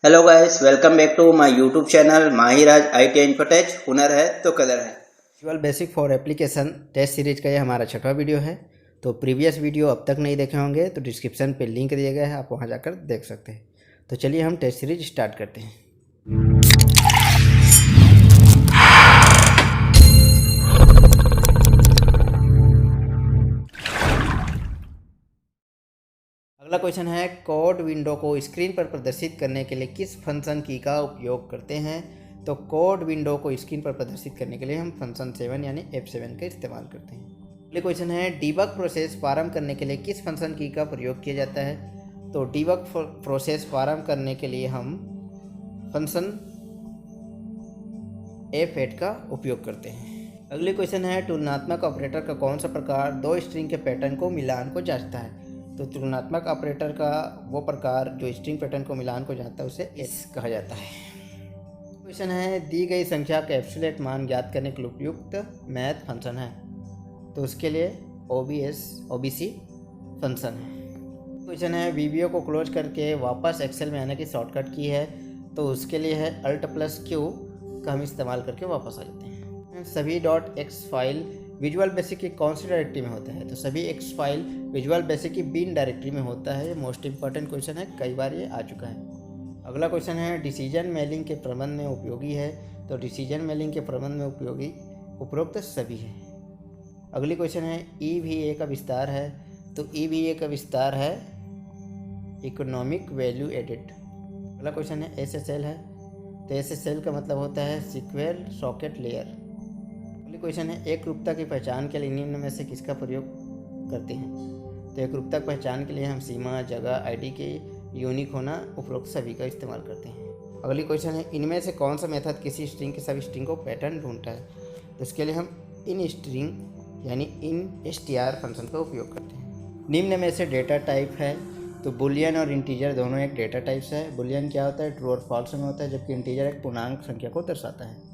Hello guys, welcome back to my YouTube channel Mahiraj IT Infotech. हुनर है तो कदर है। Visual basic for application test series का ये हमारा छठवां वीडियो है। तो प्रीवियस वीडियो अब तक नहीं देखे होंगे तो डिस्क्रिप्शन पे लिंक दिया गया है, आप वहां जाकर देख सकते हैं। तो चलिए हम टेस्ट सीरीज स्टार्ट करते हैं। अगला क्वेश्चन है, कोड विंडो को स्क्रीन पर प्रदर्शित करने के लिए किस फंक्शन की का उपयोग करते हैं। तो कोड विंडो को स्क्रीन पर प्रदर्शित करने के लिए हम फंक्शन 7 यानी F7 का इस्तेमाल करते हैं। अगले क्वेश्चन है, डीबग प्रोसेस प्रारंभ करने के लिए किस फंक्शन की का प्रयोग किया जाता है। तो डीबग प्रोसेस प्रारंभ करने के लिए हम फंक्शन F8 का उपयोग करते हैं। अगले क्वेश्चन है, तुलनात्मक ऑपरेटर का कौन सा प्रकार दो स्ट्रिंग के पैटर्न को मिलान को जांचता है। तो तुलनात्मक ऑपरेटर का वो प्रकार जो स्ट्रिंग पैटर्न को मिलान को जाता है उसे एस कहा जाता है। क्वेश्चन है, दी गई संख्या का एब्सोल्यूट मान ज्ञात करने के लिए उपयुक्त मैथ फंक्शन है। तो उसके लिए ओबीसी फंक्शन है। क्वेश्चन है, वीडियो को क्लोज करके वापस एक्सेल में आने की शॉर्टकट की है। तो उसके लिए है Alt+Q का हम इस्तेमाल करके वापस आ जाते हैं। सभी .x फाइल विजुअल बेसिक की कौन सी डायरेक्टरी में होता है। तो सभी x फाइल विजुअल बेसिक की बिन डायरेक्टरी में होता है। मोस्ट इंपॉर्टेंट क्वेश्चन है, कई बार ये आ चुका है। अगला क्वेश्चन है, डिसीजन मेलिंग के प्रबंध में उपयोगी है। तो डिसीजन मेलिंग के प्रबंध में उपयोगी उपरोक्त सभी है। अगली क्वेश्चन है, EVA का विस्तार है। तो EVA का विस्तार है इकोनॉमिक वैल्यू एडेड। अगला क्वेश्चन है, SSL है। तो SSL का मतलब होता है सिक्वेल सॉकेट लेयर। अगली क्वेश्चन है, एक रूपता की पहचान के लिए निम्न में से किसका प्रयोग करते हैं। तो एक रूपता की पहचान के लिए हम सीमा, जगह, आईडी के यूनिक होना, उपरोक्त सभी का इस्तेमाल करते हैं। अगली क्वेश्चन है, इनमें से कौन सा मेथड किसी स्ट्रिंग के सभी स्ट्रिंग को पैटर्न ढूंढता है। तो इसके लिए हम इन स्ट्रिंग यानी इन str फंक्शन का उपयोग करते हैं। निम्न में से डेटा टाइप है। तो बुलियन और इंटीजर दोनों एक डेटा टाइप्स है। बुलियन क्या होता है, ट्रू और फॉल्स में होता है, जबकि इंटीजर एक पूर्णांक संख्या को दर्शाता है।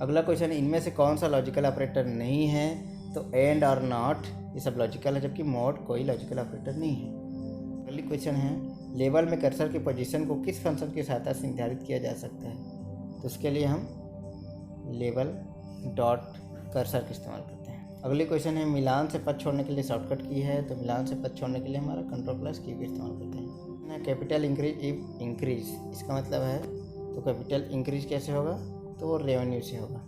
अगला क्वेश्चन, इनमें से कौन सा लॉजिकल ऑपरेटर नहीं है। तो एंड और नॉट ये सब लॉजिकल है, जबकि मोड कोई लॉजिकल ऑपरेटर नहीं है। अगली क्वेश्चन है, लेबल में कर्सर की पोजीशन को किस फंक्शन की सहायता से निर्धारित किया जा सकता है। तो उसके लिए हम लेबल डॉट कर्सर का इस्तेमाल करते हैं। अगली क्वेश्चन है, मिलान से पद छोड़ने के लिए शॉर्टकट की है। तो मिलान से पद छोड़ने के लिए हमारा Ctrl+Q का इस्तेमाल करते हैं। कैपिटल इंक्रीज इफ इंक्रीज, इसका मतलब है तो कैपिटल इंक्रीज कैसे होगा, तो वो रेवेन्यू से होगा।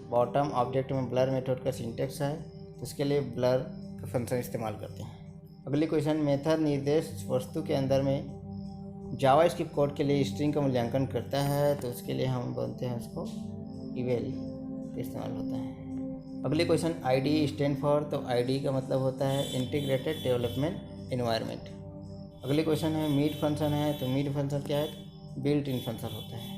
बॉटम ऑब्जेक्ट में ब्लर मेथड का सिंटेक्स है, तो उसके लिए ब्लर का फंक्शन इस्तेमाल करते हैं। अगली क्वेश्चन, मेथड निर्देश वस्तु के अंदर में जावास्क्रिप्ट कोड के लिए स्ट्रिंग का मूल्यांकन करता है। तो उसके लिए हम बोलते हैं उसको इवेल का इस्तेमाल होता है। अगली क्वेश्चन, आईडी स्टैंड फॉर। तो आईडी का मतलब होता है इंटीग्रेटेड डेवलपमेंट एनवायरनमेंट। अगली क्वेश्चन है, मीट फंक्शन है। तो मीट फंक्शन क्या है, बिल्ट इन फंक्शन होता है।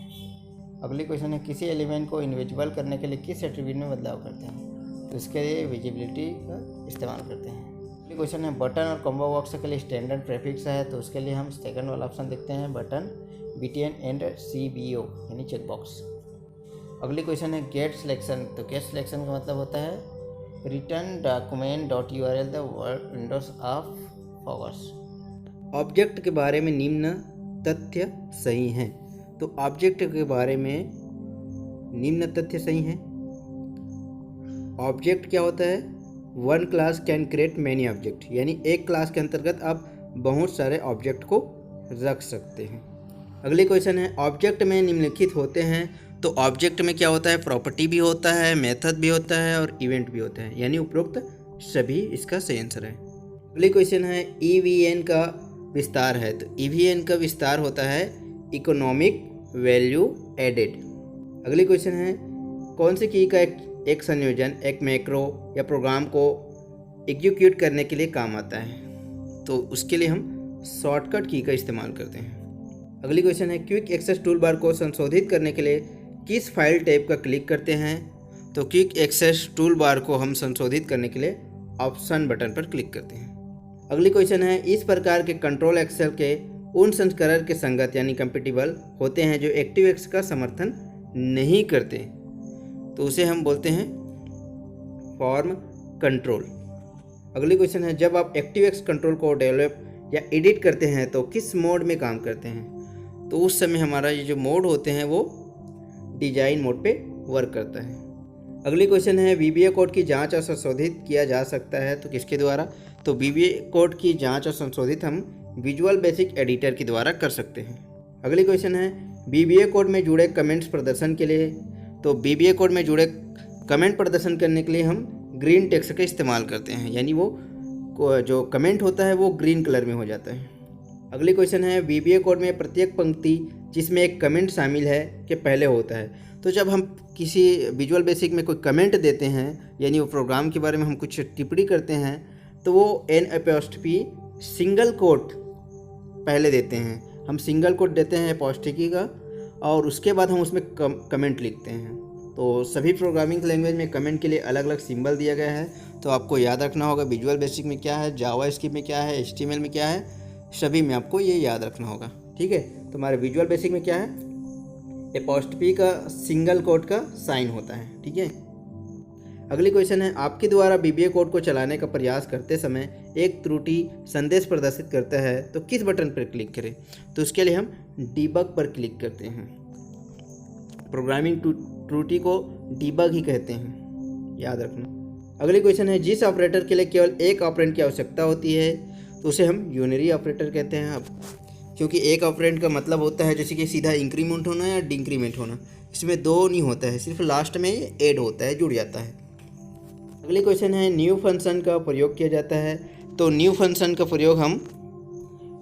अगली क्वेश्चन है, किसी एलिमेंट को इनविजिबल करने के लिए किस एट्रीब्यूट में बदलाव करते हैं। तो इसके लिए विजिबिलिटी का इस्तेमाल करते हैं। अगली क्वेश्चन है, बटन और कॉम्बो बॉक्स के लिए स्टैंडर्ड प्रीफिक्स है। तो उसके लिए हम सेकंड वाला ऑप्शन देखते हैं, बटन, BTN एंड CBO यानी चेक बॉक्स। अगली क्वेश्चन है, गेट सिलेक्शन। तो गेट सिलेक्शन का मतलब होता है return document dot URL the windows of forwards. Object के बारे में निम्न तथ्य सही हैं। तो ऑब्जेक्ट के बारे में निम्न तथ्य सही हैं। ऑब्जेक्ट क्या होता है, one class can create many object, यानी एक क्लास के अंतर्गत आप बहुत सारे ऑब्जेक्ट को रख सकते हैं। अगली क्वेश्चन है, ऑब्जेक्ट में निम्नलिखित होते हैं। तो ऑब्जेक्ट में क्या होता है, प्रॉपर्टी भी होता है, मेथड भी होता है और इवेंट भी होता है, यानी उपरोक्त सभी इसका सही आंसर है। अगली क्वेश्चन है, EVN का विस्तार है। तो EVN का विस्तार होता है इकोनॉमिक वैल्यू एडेड। अगली क्वेश्चन है, कौन सी की का एक संयोजन एक मैक्रो या प्रोग्राम को एग्जीक्यूट करने के लिए काम आता है। तो उसके लिए हम शॉर्टकट की का इस्तेमाल करते हैं। अगली क्वेश्चन है, क्विक एक्सेस टूल बार को संशोधित करने के लिए किस फाइल टैब का क्लिक करते हैं। तो क्विक एक्सेस टूल बार को हम संशोधित करने के लिए ऑप्शन बटन पर क्लिक करते हैं। अगली क्वेश्चन है, इस प्रकार के कंट्रोल एक्सेल के उन संस्करण के संगत यानी कंपेटिबल होते हैं जो ActiveX का समर्थन नहीं करते। तो उसे हम बोलते हैं फॉर्म कंट्रोल। अगली क्वेश्चन है, जब आप ActiveX कंट्रोल को डेवलप या एडिट करते हैं तो किस मोड में काम करते हैं। तो उस समय हमारा ये जो मोड होते हैं वो डिजाइन मोड पे वर्क करता है। अगली क्वेश्चन है VBA कोड की जांच और संशोधित किया जा सकता है तो किसके द्वारा? तो VBA कोड की जांच और संशोधित हम विजुअल बेसिक एडिटर के द्वारा कर सकते हैं। अगली क्वेश्चन है VBA कोड में जुड़े कमेंट्स प्रदर्शन के लिए, तो VBA कोड में जुड़े कमेंट प्रदर्शन करने के लिए हम ग्रीन टेक्स्ट का इस्तेमाल करते हैं, यानी वो जो कमेंट होता है वो ग्रीन कलर में हो जाता है। अगली क्वेश्चन है VBA कोड में प्रत्येक पंक्ति जिसमें एक कमेंट शामिल है के पहले होता है। तो जब हम किसी विजुअल बेसिक में कोई कमेंट देते हैं, यानी वो प्रोग्राम के बारे में हम कुछ टिप्पणी करते हैं, तो वो N' सिंगल कोट पहले देते हैं। हम सिंगल कोट देते हैं अपॉस्ट्रोफी का, और उसके बाद हम उसमें कमेंट लिखते हैं। तो सभी प्रोग्रामिंग लैंग्वेज में कमेंट के लिए अलग अलग सिंबल दिया गया है, तो आपको याद रखना होगा विजुअल बेसिक में क्या है, जावा स्क्रिप्ट में क्या है, HTML में क्या है, सभी में आपको ये याद रखना होगा। ठीक है, तो हमारे विजुअल बेसिक में क्या है, अपॉस्ट्रोफी का सिंगल कोट का साइन होता है। ठीक है, अगली क्वेश्चन है आपके द्वारा VBA कोड को चलाने का प्रयास करते समय एक त्रुटि संदेश प्रदर्शित करता है तो किस बटन पर क्लिक करें? तो उसके लिए हम डीबग पर क्लिक करते हैं। प्रोग्रामिंग त्रुटि को डीबग ही कहते हैं, याद रखना। अगली क्वेश्चन है जिस ऑपरेटर के लिए केवल एक ऑपरेंड की आवश्यकता होती है तो उसे हम यूनरी ऑपरेटर कहते हैं। अब क्योंकि एक ऑपरेंड का मतलब होता है जैसे कि सीधा इंक्रीमेंट होना या डिक्रीमेंट होना, इसमें दो नहीं होता है, सिर्फ लास्ट में ऐड होता है, जुड़ जाता है। अगली क्वेश्चन है न्यू फंक्शन का प्रयोग किया जाता है, तो न्यू फंक्शन का प्रयोग हम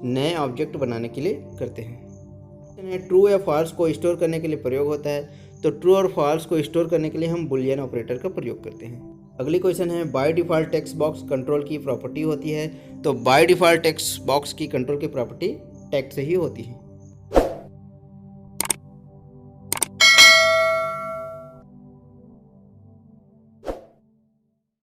नए ऑब्जेक्ट बनाने के लिए करते हैं। ट्रू या फॉल्स को स्टोर करने के लिए प्रयोग होता है, तो ट्रू और फॉल्स को स्टोर करने के लिए हम बुलियन ऑपरेटर का प्रयोग करते हैं। अगली क्वेश्चन है by default text box control की प्रॉपर्टी होती है, तो बाय डिफ़ॉल्ट टेक्स्ट बॉक्स की कंट्रोल की प्रॉपर्टी टेक्स्ट से ही होती है।